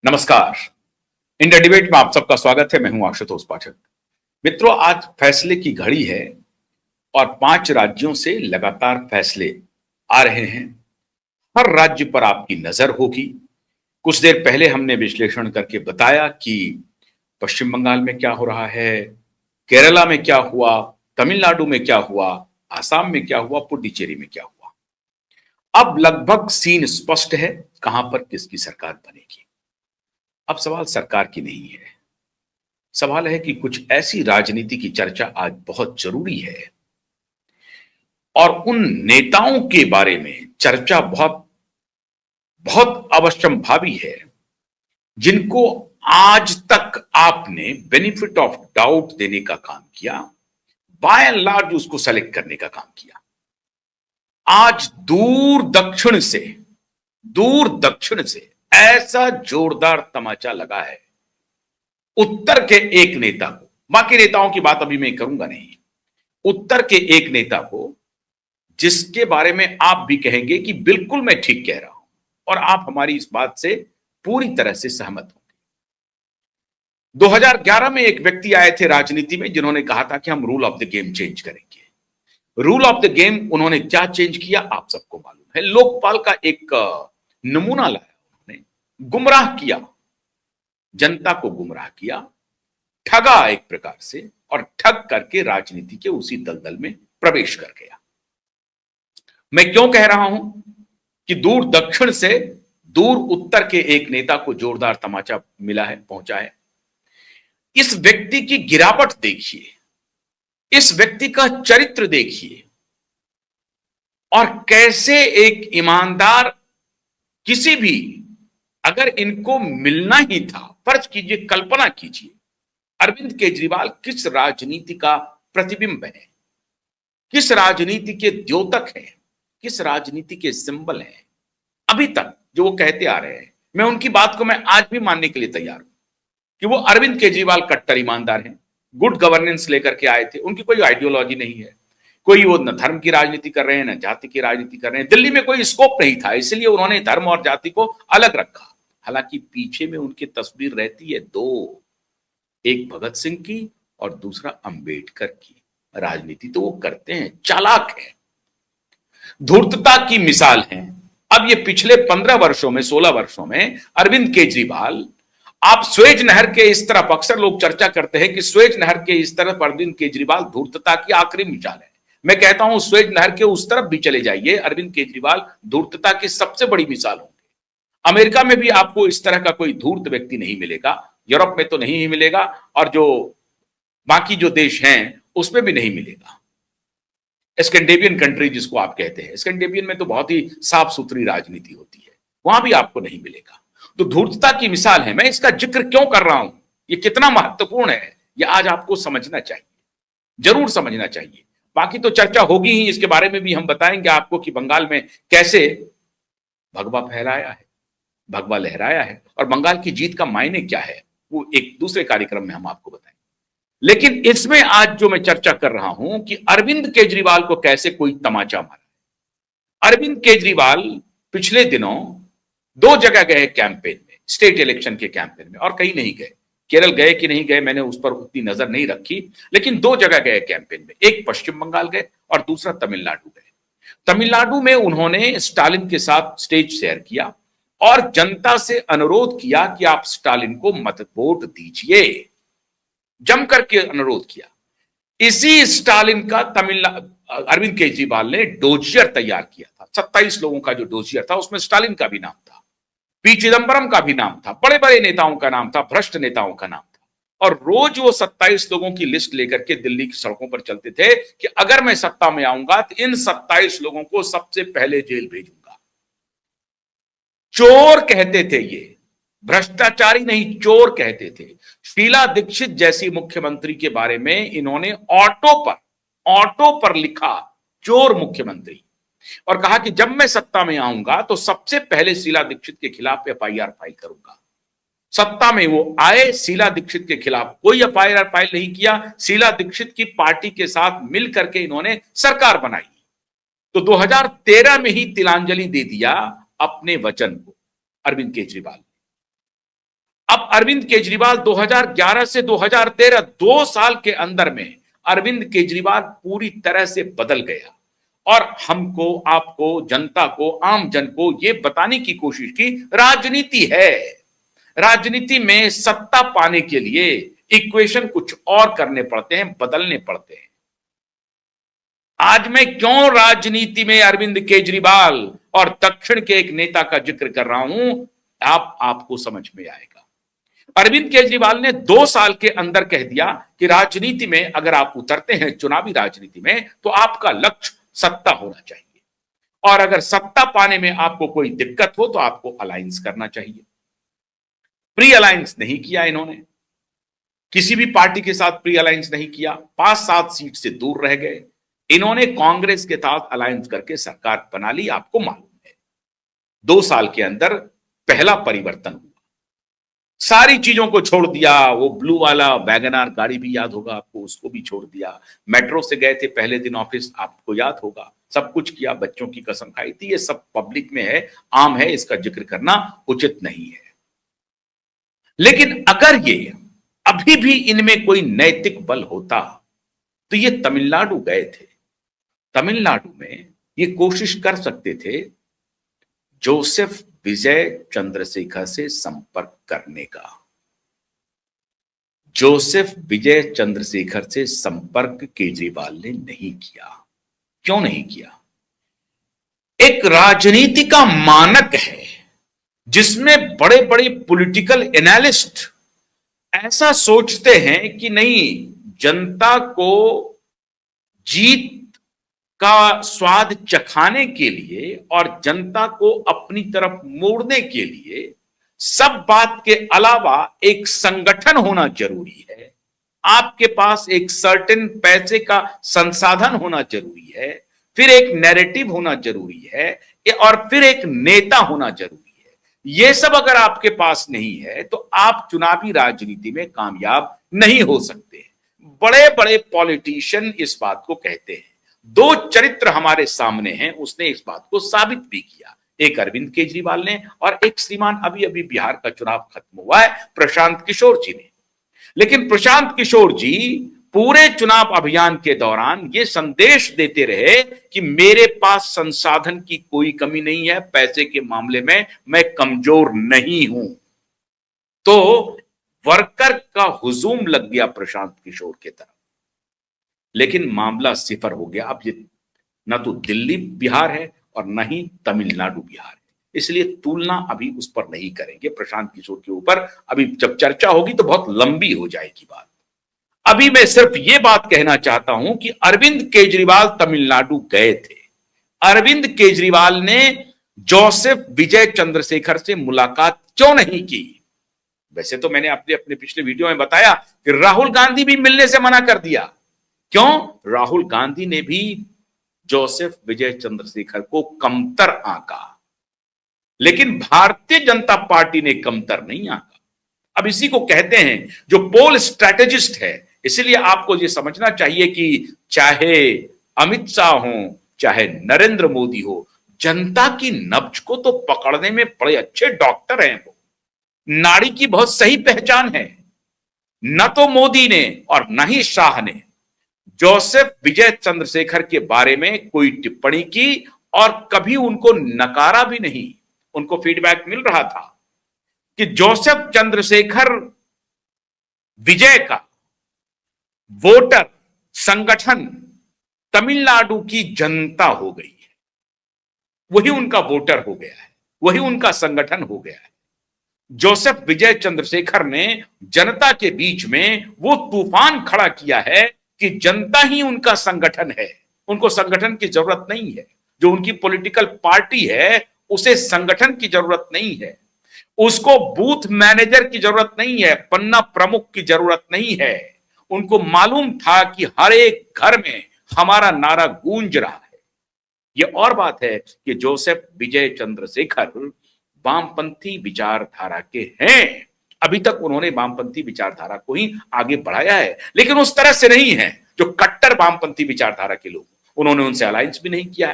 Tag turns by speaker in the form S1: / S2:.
S1: नमस्कार। India debate में आप सबका स्वागत है। मैं हूं आशुतोष पाठक। मित्रों, आज फैसले की घड़ी है और 5 राज्यों से लगातार फैसले आ रहे हैं। हर राज्य पर आपकी नजर होगी। कुछ देर पहले हमने विश्लेषण करके बताया कि पश्चिम बंगाल में क्या हो रहा है, केरला में क्या हुआ, तमिलनाडु में क्या हुआ, आसाम में क्या हुआ, पुडुचेरी में क्या हुआ। अब लगभग सीन स्पष्ट है, कहां पर किसकी सरकार बनेगी। अब सवाल सरकार की नहीं है, सवाल है कि कुछ ऐसी राजनीति की चर्चा आज बहुत जरूरी है और उन नेताओं के बारे में चर्चा बहुत बहुत अवश्यंभावी है जिनको आज तक आपने बेनिफिट ऑफ डाउट देने का काम किया, बाय एंड लार्ज उसको सेलेक्ट करने का काम किया। आज दूर दक्षिण से ऐसा जोरदार तमाचा लगा है उत्तर के एक नेता को। बाकी नेताओं की बात अभी मैं करूंगा नहीं। उत्तर के एक नेता को जिसके बारे में आप भी कहेंगे कि बिल्कुल मैं ठीक कह रहा हूं और आप हमारी इस बात से पूरी तरह से सहमत होंगे। 2011 में एक व्यक्ति आए थे राजनीति में जिन्होंने कहा था कि हम rule of the game change करेंगे। रूल ऑफ द गेम उन्होंने क्या चेंज किया आप सबको मालूम है। लोकपाल का एक नमूना लाया, उन्होंने गुमराह किया, जनता को गुमराह किया, ठगा एक प्रकार से, और ठग करके राजनीति के उसी दलदल में प्रवेश कर गया। मैं क्यों कह रहा हूं कि दूर दक्षिण से दूर उत्तर के एक नेता को जोरदार तमाचा मिला है, पहुंचा है। इस व्यक्ति की गिरावट देखिए, इस व्यक्ति का चरित्र देखिए और कैसे एक ईमानदार, किसी भी, अगर इनको मिलना ही था, फर्ज कीजिए, कल्पना कीजिए, अरविंद केजरीवाल किस राजनीति का प्रतिबिंब है, किस राजनीति के द्योतक हैं, किस राजनीति के सिंबल हैं। अभी तक जो वो कहते आ रहे हैं, मैं उनकी बात को मैं आज भी मानने के लिए तैयार हूं कि वो अरविंद केजरीवाल कट्टर ईमानदार हैं, गुड गवर्नेंस लेकर के आए थे। उनकी कोई आइडियोलॉजी नहीं है, कोई वो न धर्म की राजनीति कर रहे हैं न जाति की राजनीति कर रहे हैं। दिल्ली में कोई स्कोप नहीं था, इसलिए उन्होंने धर्म और जाति को अलग रखा। हालांकि पीछे में उनकी तस्वीर रहती है दो, एक भगत सिंह की और दूसरा अंबेडकर की। राजनीति तो वो करते हैं, चालाक है, धूर्तता की मिसाल है। अब ये पिछले 15 वर्षों में, 16 वर्षों में अरविंद केजरीवाल, आप स्वेज नहर के इस तरफ, अक्सर लोग चर्चा करते हैं कि स्वेज नहर के इस तरफ अरविंद केजरीवाल धूर्तता की आखिरी मिसाल है। मैं कहता हूं स्वेज नहर के उस तरफ भी चले जाइए, अरविंद केजरीवाल धूर्तता की सबसे बड़ी मिसाल होंगे। अमेरिका में भी आपको इस तरह का कोई धूर्त व्यक्ति नहीं मिलेगा, यूरोप में तो नहीं ही मिलेगा, और जो बाकी जो देश हैं उसमें भी नहीं मिलेगा। स्कैंडिनेवियन कंट्री जिसको आप कहते हैं, स्कैंडिनेवियन में तो बहुत ही साफ सुथरी राजनीति होती है, वहां भी आपको नहीं मिलेगा। तो धूर्तता की मिसाल है। मैं इसका जिक्र क्यों कर रहा हूं, ये कितना महत्वपूर्ण है, ये आज आपको समझना चाहिए, जरूर समझना चाहिए। बाकी तो चर्चा होगी ही, इसके बारे में भी हम बताएंगे आपको कि बंगाल में कैसे भगवा फहराया है, भगवा लहराया है, और बंगाल की जीत का मायने क्या है, वो एक दूसरे कार्यक्रम में हम आपको बताएंगे। लेकिन इसमें आज जो मैं चर्चा कर रहा हूं कि अरविंद केजरीवाल को कैसे कोई तमाचा मारा। अरविंद केजरीवाल पिछले दिनों 2 जगह गए कैंपेन में, स्टेट इलेक्शन के कैंपेन में, और कहीं नहीं गए। केरल गए कि नहीं गए मैंने उस पर उतनी नजर नहीं रखी, लेकिन 2 जगह गए कैंपेन में, एक पश्चिम बंगाल गए और दूसरा तमिलनाडु गए। तमिलनाडु में उन्होंने स्टालिन के साथ स्टेज शेयर किया और जनता से अनुरोध किया कि आप स्टालिन को मत वोट दीजिए, जम करके अनुरोध किया। इसी स्टालिन का अरविंद केजरीवाल ने डोजियर तैयार किया था। 27 लोगों का जो डोजियर था उसमें स्टालिन का भी नाम था, पी चिदंबरम का भी नाम था, बड़े बड़े नेताओं का नाम था, भ्रष्ट नेताओं का नाम था। और रोज वो 27 लोगों की लिस्ट लेकर के दिल्ली की सड़कों पर चलते थे कि अगर मैं सत्ता में आऊंगा तो इन 27 लोगों को सबसे पहले जेल भेजूंगा। चोर कहते थे ये, भ्रष्टाचारी नहीं, चोर कहते थे। शीला दीक्षित जैसी मुख्यमंत्री के बारे में इन्होंने ऑटो पर लिखा चोर मुख्यमंत्री, और कहा कि जब मैं सत्ता में आऊंगा तो सबसे पहले शीला दीक्षित के खिलाफ एफआईआर फाइल करूंगा। सत्ता में वो आए, शीला दीक्षित के खिलाफ कोई एफआईआर फाइल नहीं किया। शीला दीक्षित की पार्टी के साथ मिलकर के इन्होंने सरकार बनाई। तो 2013 में ही तिलांजलि दे दिया अपने वचन को अरविंद केजरीवाल। अब अरविंद केजरीवाल 2011 से 2013 2 साल के अंदर में अरविंद केजरीवाल पूरी तरह से बदल गया और हमको, आपको, जनता को, आम जन को यह बताने की कोशिश की राजनीति है। राजनीति में सत्ता पाने के लिए इक्वेशन कुछ और करने पड़ते हैं, बदलने पड़ते हैं। आज मैं क्यों राजनीति में अरविंद केजरीवाल और दक्षिण के एक नेता का जिक्र कर रहा हूं, आपको समझ में आएगा। अरविंद केजरीवाल ने 2 साल के अंदर कह दिया कि राजनीति में अगर आप उतरते हैं, चुनावी राजनीति में, तो आपका लक्ष्य सत्ता होना चाहिए और अगर सत्ता पाने में आपको कोई दिक्कत हो तो आपको अलायंस करना चाहिए। प्री अलायंस नहीं किया इन्होंने, किसी भी पार्टी के साथ प्री अलायंस नहीं किया, 5-7 सीट से दूर रह गए। इन्होंने कांग्रेस के साथ अलायंस करके सरकार बना ली, आपको मालूम है। 2 साल के अंदर पहला परिवर्तन हुआ, सारी चीजों को छोड़ दिया। वो ब्लू वाला वैगनआर गाड़ी भी याद होगा आपको, उसको भी छोड़ दिया। मेट्रो से गए थे पहले दिन ऑफिस, आपको याद होगा। सब कुछ किया, बच्चों की कसम खाई थी। ये सब पब्लिक में है, आम है, इसका जिक्र करना उचित नहीं है। लेकिन अगर ये अभी भी इनमें कोई नैतिक बल होता तो ये तमिलनाडु गए थे। तमिलनाडु में ये कोशिश कर सकते थे जोसेफ विजय चंद्रशेखर से संपर्क करने का। जोसेफ विजय चंद्रशेखर से संपर्क केजरीवाल ने नहीं किया। क्यों नहीं किया? एक राजनीति का मानक है जिसमें बड़े बड़े पॉलिटिकल एनालिस्ट ऐसा सोचते हैं कि नहीं, जनता को जीत का स्वाद चखाने के लिए और जनता को अपनी तरफ मोड़ने के लिए सब बात के अलावा एक संगठन होना जरूरी है। आपके पास एक सर्टेन पैसे का संसाधन होना जरूरी है, फिर एक नैरेटिव होना जरूरी है और फिर एक नेता होना जरूरी है। यह सब अगर आपके पास नहीं है तो आप चुनावी राजनीति में कामयाब नहीं हो सकते। बड़े बड़े पॉलिटिशियन इस बात को कहते हैं। 2 चरित्र हमारे सामने हैं, उसने इस बात को साबित भी किया। एक अरविंद केजरीवाल ने और एक श्रीमान, अभी अभी बिहार का चुनाव खत्म हुआ है, प्रशांत किशोर जी ने। लेकिन प्रशांत किशोर जी पूरे चुनाव अभियान के दौरान ये संदेश देते रहे कि मेरे पास संसाधन की कोई कमी नहीं है, पैसे के मामले में मैं कमजोर नहीं हूं। तो वर्कर का हुजूम लग गया प्रशांत किशोर के तरफ, लेकिन मामला सिफर हो गया। अब ये ना तो दिल्ली बिहार है और ना ही तमिलनाडु बिहार है, इसलिए तुलना अभी उस पर नहीं करेंगे प्रशांत किशोर के ऊपर। अभी जब चर्चा होगी तो बहुत लंबी हो जाएगी बात। अभी मैं सिर्फ ये बात कहना चाहता हूं कि अरविंद केजरीवाल तमिलनाडु गए थे। अरविंद केजरीवाल ने जोसेफ विजय चंद्रशेखर से मुलाकात क्यों नहीं की? वैसे तो मैंने अपने पिछले वीडियो में बताया कि राहुल गांधी भी मिलने से मना कर दिया। क्यों? राहुल गांधी ने भी जोसेफ विजय चंद्रशेखर को कमतर आंका, लेकिन भारतीय जनता पार्टी ने कमतर नहीं आंका। अब इसी को कहते हैं जो पोल स्ट्रैटेजिस्ट है। इसलिए आपको यह समझना चाहिए कि चाहे अमित शाह हो, चाहे नरेंद्र मोदी हो, जनता की नब्ज को तो पकड़ने में बड़े अच्छे डॉक्टर हैं। वो नाड़ी की बहुत सही पहचान है। न तो मोदी ने और न ही शाह ने जोसेफ विजय चंद्रशेखर के बारे में कोई टिप्पणी की और कभी उनको नकारा भी नहीं। उनको फीडबैक मिल रहा था कि जोसेफ चंद्रशेखर विजय का वोटर संगठन तमिलनाडु की जनता हो गई है। वही उनका वोटर हो गया है, वही उनका संगठन हो गया है। जोसेफ विजय चंद्रशेखर ने जनता के बीच में वो तूफान खड़ा किया है कि जनता ही उनका संगठन है। उनको संगठन की जरूरत नहीं है। जो उनकी पॉलिटिकल पार्टी है उसे संगठन की जरूरत नहीं है, उसको बूथ मैनेजर की जरूरत नहीं है, पन्ना प्रमुख की जरूरत नहीं है। उनको मालूम था कि हर एक घर में हमारा नारा गूंज रहा है। यह और बात है कि जोसेफ विजय चंद्रशेखर वामपंथी विचारधारा के हैं। अभी तक उन्होंने वामपंथी विचारधारा को ही आगे बढ़ाया है, लेकिन उस तरह से नहीं है जो कट्टर वामपंथी विचारधारा के लोग। उन्होंने उनसे अलायंस भी नहीं किया है।